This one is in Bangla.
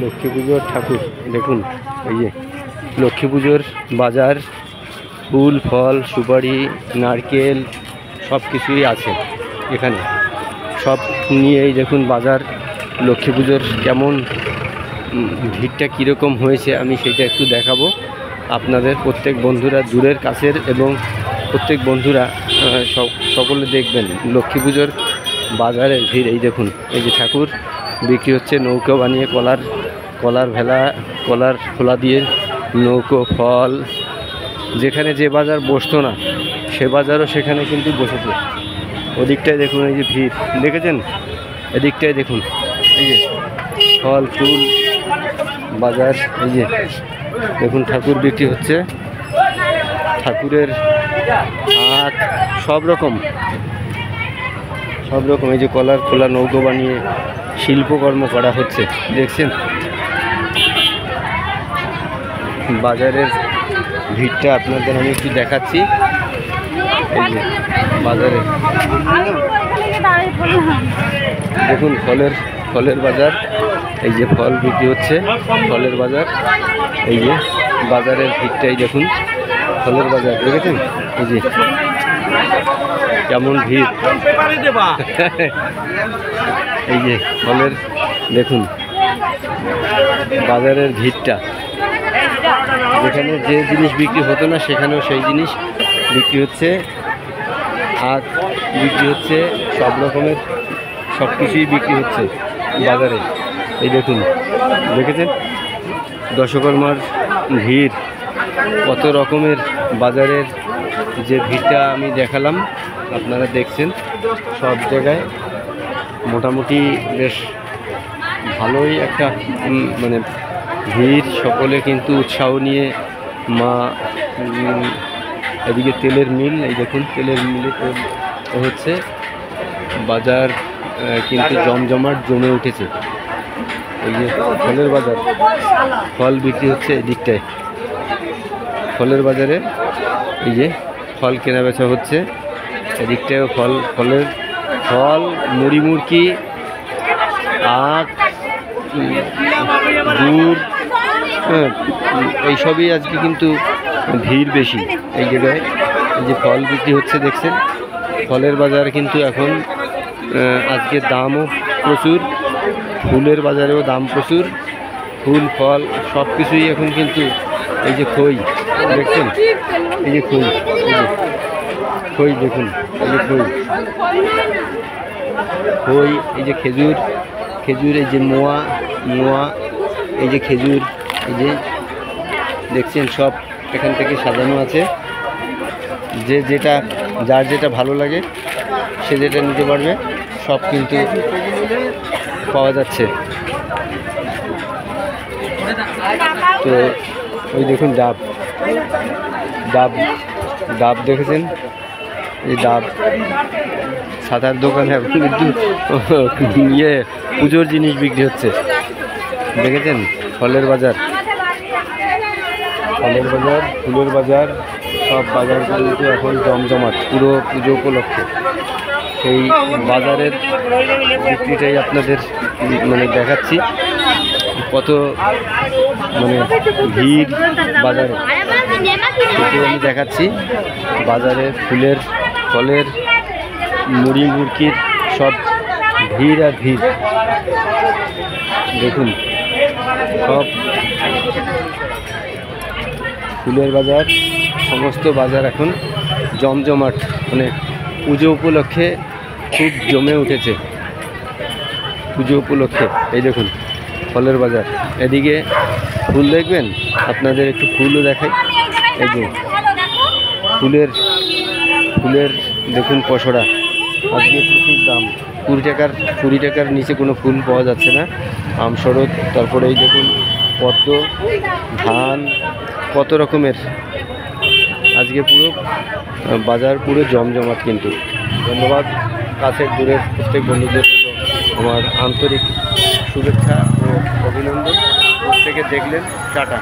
লক্ষ্মী পুজোর ঠাকুর দেখুন, এই যে লক্ষ্মী পুজোর বাজার, ফুল ফল সুপারি নারকেল সব কিছুই আছে এখানে। সব নিয়েই দেখুন বাজার। লক্ষ্মী পুজোর কেমন ভিড়টা কীরকম হয়েছে আমি সেটা একটু দেখাবো আপনাদের। প্রত্যেক বন্ধুরা দূরের কাছের এবং প্রত্যেক বন্ধুরা সকলে দেখবেন লক্ষ্মী পুজোর বাজারের ভিড়। এই দেখুন, এই যে ঠাকুর বিক্রি হচ্ছে, নৌকো বানিয়ে কলার ভেলা, কলার খোলা দিয়ে নৌকো, ফল। যেখানে যে বাজার বসতো না সে বাজারও সেখানে কিন্তু বসেছে। ওদিকটায় দেখুন, এই যে ভিড় দেখেছেন, এদিকটায় দেখুন, এই যে ফল ফুল বাজার। এই যে দেখুন ঠাকুর বিক্রি হচ্ছে, ঠাকুরের হাত সব রকম। এই যে কলার খোলা নৌকো বানিয়ে শিল্পকর্ম করা হচ্ছে দেখছেন। বাজারের ভিড়টা আপনাদের আমি একটু দেখাচ্ছি। এই যে বাজারে দেখুন ফলের বাজার। এই যে ফল বিক্রি হচ্ছে, ফলের বাজার। এই যে বাজারের ভিড়টাই দেখুন, ফলের বাজার দেখেছেন। এই যে কেমন ভিড়, এই যে ফলের দেখুন বাজারের ভিড়টা। যেখানে যে জিনিস বিক্রি হতো না সেখানেও সেই জিনিস বিক্রি হচ্ছে, আর বিক্রি হচ্ছে সব রকমের, সব কিছুই বিক্রি হচ্ছে বাজারে। এই দেখুন, দেখেছেন দশকর্মার ভিড়, কত রকমের বাজারের যে ভিড়টা আমি দেখালাম আপনারা দেখছেন। সব জায়গায় মোটামুটি বেশ ভালোই একটা মানে ভিড়। সকলে কিন্তু উৎসাহ নিয়ে মা, এদিকে তেলের মিল, এই দেখুন তেলের মিলে হচ্ছে বাজার কিন্তু জমজমাট জমে উঠেছে। এই যে ফলের বাজার, ফল বিক্রি হচ্ছে এদিকটায় ফলের বাজারে। এই যে ফল কেনা বেচা হচ্ছে এদিকটায়, ফল মুড়ি মুড়কি, আখ, গুড়, এইসবই আজকে কিন্তু ভিড় বেশি এই জায়গায়। এই যে ফল বিক্রি হচ্ছে দেখছেন, ফলের বাজার কিন্তু এখন আজকে দামও প্রচুর, ফুলের বাজারেও দাম প্রচুর। ফুল ফল সব কিছুই এখন কিন্তু। এই যে খই দেখছেন, এই যে খই, এই যে খই দেখুন, এই যে খই, এই যে খেজুর, এই যে মোয়া, এই যে খেজুর, এই যে দেখছেন সব এখান থেকে সাজানো আছে। যার যেটা ভালো লাগে সে যেটা নিতে পারবে, সব কিন্তু পাওয়া যাচ্ছে। তো ওই দেখুন ডাব দেখেছেন, এই ডাব ছাতার দোকানে এখন কিন্তু পুজোর জিনিস বিক্রি হচ্ছে দেখেছেন। ফলের বাজার, ফুলের বাজার, সব বাজার কিন্তু এখন জমজমাট পুরো পুজো উপলক্ষে। সেই বাজারের বিক্রিটাই আপনাদের মানে দেখাচ্ছি, কত মানে ভিড় বাজারে আমি দেখাচ্ছি। বাজারে ফুলের ফলের মুড়ি মুড়কির সব ভিড় আর ভিড় দেখুন। সব ফুলের বাজার, সমস্ত বাজার এখন জমজমাট, মানে পুজো উপলক্ষে খুব জমে উঠেছে পুজো উপলক্ষে। এই দেখুন ফলের বাজার, এদিকে ফুল দেখবেন, আপনাদের একটু ফুলও দেখাই। এই যে ফুলের দেখুন পসরা, আজকে প্রচুর দাম, 20 টাকার নিচে কোনো ফুল পাওয়া যাচ্ছে না। আমশরৎ, তারপরে এই দেখুন পদ্ম, ধান, কত রকমের আজকে পুরো বাজার পুরো জমজমাট কিন্তু। ধন্যবাদ কাছের দূরের প্রত্যেক বন্ধুদের আমার আন্তরিক শুভেচ্ছা ও অভিনন্দন। প্রত্যেকে দেখলেন, টাটা।